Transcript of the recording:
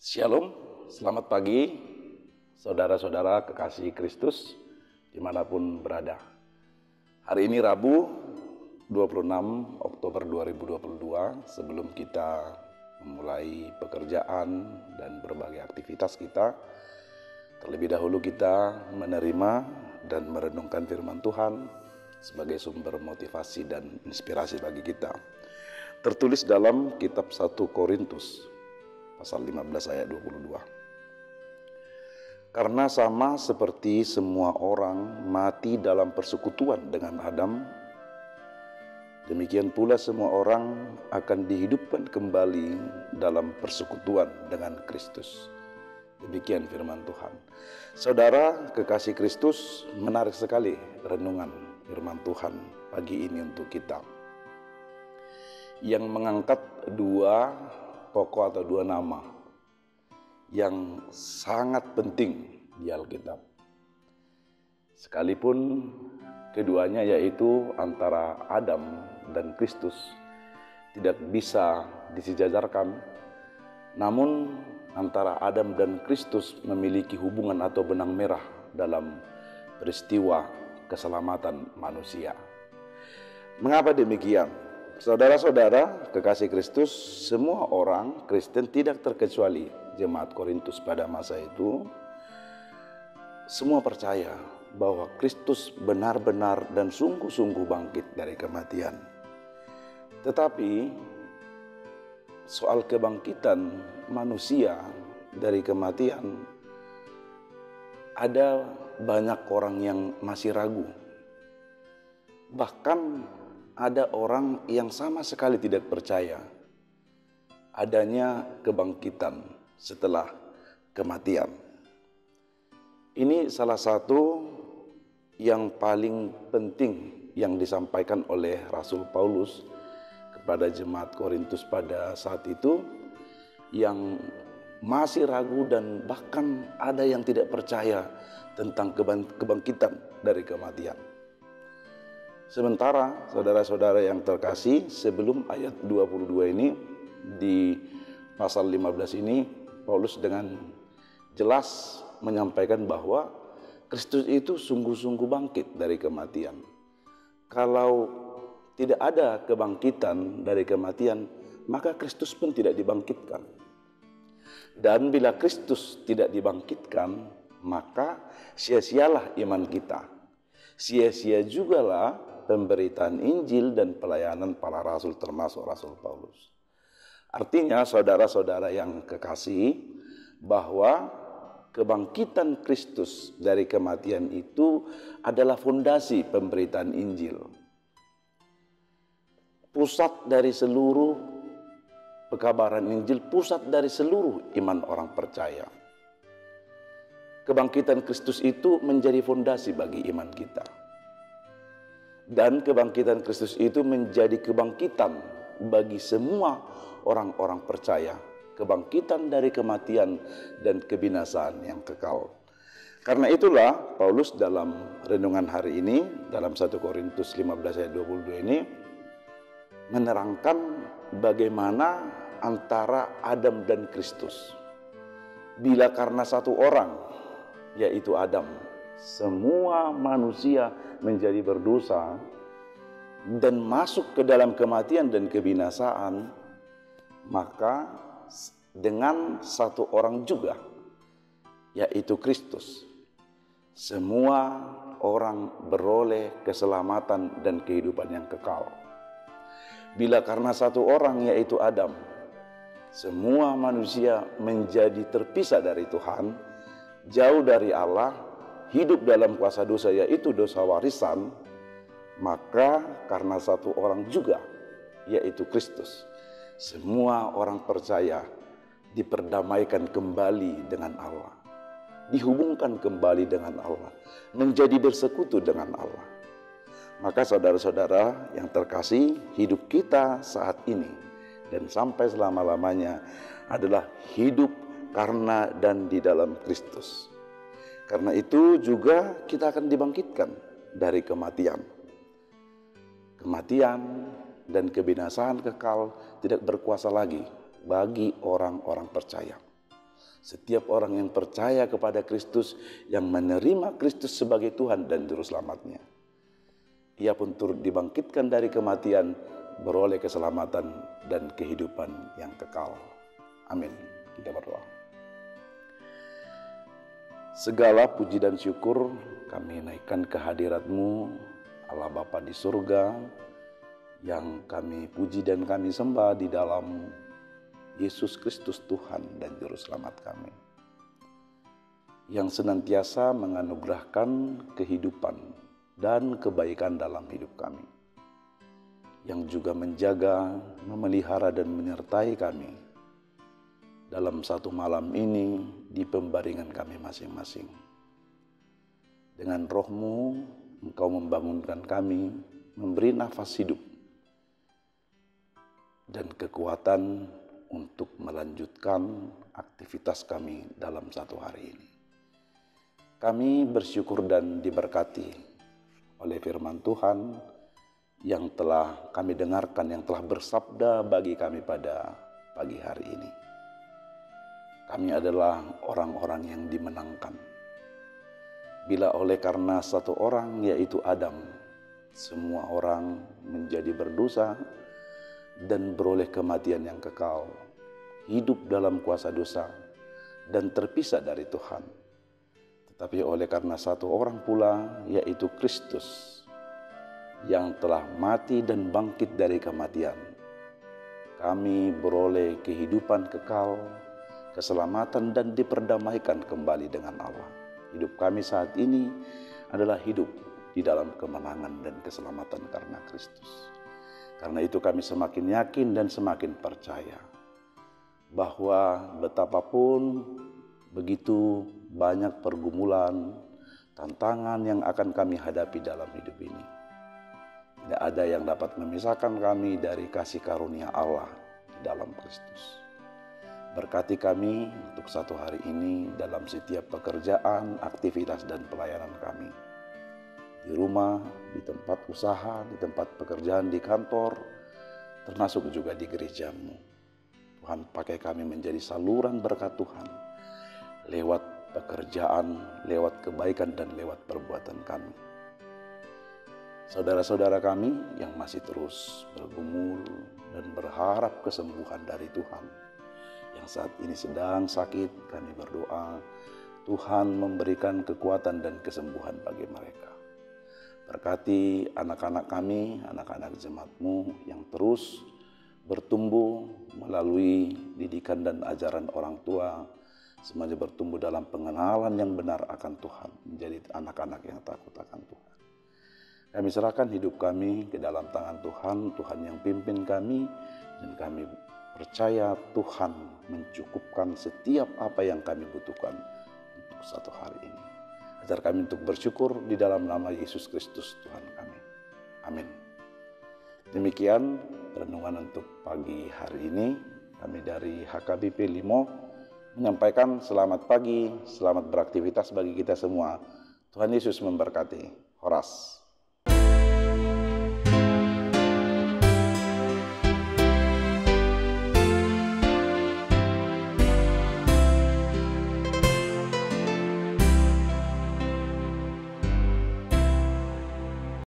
Shalom, selamat pagi saudara-saudara kekasih Kristus dimanapun berada. Hari ini Rabu 26 Oktober 2022, sebelum kita memulai pekerjaan dan berbagai aktivitas kita, terlebih dahulu kita menerima dan merenungkan firman Tuhan sebagai sumber motivasi dan inspirasi bagi kita. Tertulis dalam kitab 1 Korintus pasal 15 ayat 22. Karena sama seperti semua orang mati dalam persekutuan dengan Adam, demikian pula semua orang akan dihidupkan kembali dalam persekutuan dengan Kristus. Demikian firman Tuhan. Saudara kekasih Kristus, menarik sekali renungan firman Tuhan pagi ini untuk kita, yang mengangkat dua pokok atau dua nama yang sangat penting di Alkitab. Sekalipun keduanya, yaitu antara Adam dan Kristus, tidak bisa disejajarkan, namun antara Adam dan Kristus memiliki hubungan atau benang merah dalam peristiwa keselamatan manusia. Mengapa demikian? Saudara-saudara kekasih Kristus, semua orang Kristen tidak terkecuali jemaat Korintus pada masa itu, semua percaya bahwa Kristus benar-benar dan sungguh-sungguh bangkit dari kematian. Tetapi soal kebangkitan manusia dari kematian, ada banyak orang yang masih ragu. Bahkan ada orang yang sama sekali tidak percaya adanya kebangkitan setelah kematian. Ini salah satu yang paling penting yang disampaikan oleh Rasul Paulus kepada jemaat Korintus pada saat itu, yang masih ragu dan bahkan ada yang tidak percaya tentang kebangkitan dari kematian. Sementara saudara-saudara yang terkasih, sebelum ayat 22 ini, di pasal 15 ini, Paulus dengan jelas menyampaikan bahwa Kristus itu sungguh-sungguh bangkit dari kematian. Kalau tidak ada kebangkitan dari kematian, maka Kristus pun tidak dibangkitkan. Dan bila Kristus tidak dibangkitkan, maka sia-sialah iman kita. Sia-sia jugalah pemberitaan Injil dan pelayanan para rasul, termasuk Rasul Paulus. Artinya saudara-saudara yang kekasih, bahwa kebangkitan Kristus dari kematian itu adalah fondasi pemberitaan Injil. Pusat dari seluruh pekabaran Injil, pusat dari seluruh iman orang percaya. Kebangkitan Kristus itu menjadi fondasi bagi iman kita. Dan kebangkitan Kristus itu menjadi kebangkitan bagi semua orang-orang percaya. Kebangkitan dari kematian dan kebinasaan yang kekal. Karena itulah Paulus dalam renungan hari ini, dalam 1 Korintus 15 ayat 22 ini, menerangkan bagaimana antara Adam dan Kristus. Bila karena satu orang, yaitu Adam, semua manusia menjadi berdosa dan masuk ke dalam kematian dan kebinasaan, maka dengan satu orang juga, yaitu Kristus, semua orang beroleh keselamatan dan kehidupan yang kekal. Bila karena satu orang, yaitu Adam, semua manusia menjadi terpisah dari Tuhan, jauh dari Allah, hidup dalam kuasa dosa, yaitu dosa warisan, maka karena satu orang juga, yaitu Kristus, semua orang percaya diperdamaikan kembali dengan Allah, dihubungkan kembali dengan Allah, menjadi bersekutu dengan Allah. Maka saudara-saudara yang terkasih, hidup kita saat ini dan sampai selama-lamanya adalah hidup karena dan di dalam Kristus. Karena itu juga kita akan dibangkitkan dari kematian. Kematian dan kebinasaan kekal tidak berkuasa lagi bagi orang-orang percaya. Setiap orang yang percaya kepada Kristus, yang menerima Kristus sebagai Tuhan dan Juru Selamatnya, ia pun turut dibangkitkan dari kematian, beroleh keselamatan dan kehidupan yang kekal. Amin. Kita berdoa. Segala puji dan syukur kami naikkan ke hadirat-Mu, Allah Bapa di surga, yang kami puji dan kami sembah di dalam Yesus Kristus Tuhan dan Juru Selamat kami, yang senantiasa menganugerahkan kehidupan dan kebaikan dalam hidup kami, yang juga menjaga, memelihara dan menyertai kami dalam satu malam ini di pembaringan kami masing-masing. Dengan Roh-Mu, Engkau membangunkan kami, memberi nafas hidup dan kekuatan untuk melanjutkan aktivitas kami dalam satu hari ini. Kami bersyukur dan diberkati oleh firman Tuhan yang telah kami dengarkan, yang telah bersabda bagi kami pada pagi hari ini. Kami adalah orang-orang yang dimenangkan. Bila oleh karena satu orang, yaitu Adam, semua orang menjadi berdosa dan beroleh kematian yang kekal, hidup dalam kuasa dosa dan terpisah dari Tuhan. Tetapi oleh karena satu orang pula, yaitu Kristus, yang telah mati dan bangkit dari kematian, kami beroleh kehidupan kekal, keselamatan dan diperdamaikan kembali dengan Allah. Hidup kami saat ini adalah hidup di dalam kemenangan dan keselamatan karena Kristus. Karena itu kami semakin yakin dan semakin percaya bahwa betapapun begitu banyak pergumulan, tantangan yang akan kami hadapi dalam hidup ini, tidak ada yang dapat memisahkan kami dari kasih karunia Allah di dalam Kristus. Berkati kami untuk satu hari ini dalam setiap pekerjaan, aktivitas dan pelayanan kami. Di rumah, di tempat usaha, di tempat pekerjaan, di kantor, termasuk juga di gereja-Mu. Tuhan, pakai kami menjadi saluran berkat Tuhan, lewat pekerjaan, lewat kebaikan dan lewat perbuatan kami. Saudara-saudara kami yang masih terus bergumul dan berharap kesembuhan dari Tuhan, yang saat ini sedang sakit, kami berdoa Tuhan memberikan kekuatan dan kesembuhan bagi mereka. Berkati anak-anak kami, anak-anak jemaat-Mu yang terus bertumbuh melalui didikan dan ajaran orang tua, semuanya bertumbuh dalam pengenalan yang benar akan Tuhan, menjadi anak-anak yang takut akan Tuhan. Kami serahkan hidup kami ke dalam tangan Tuhan, Tuhan yang pimpin kami, dan kami percaya Tuhan mencukupkan setiap apa yang kami butuhkan untuk satu hari ini. Ajar kami untuk bersyukur di dalam nama Yesus Kristus Tuhan kami. Amin. Demikian renungan untuk pagi hari ini. Kami dari HKBP Limo menyampaikan selamat pagi, selamat beraktivitas bagi kita semua. Tuhan Yesus memberkati. Horas.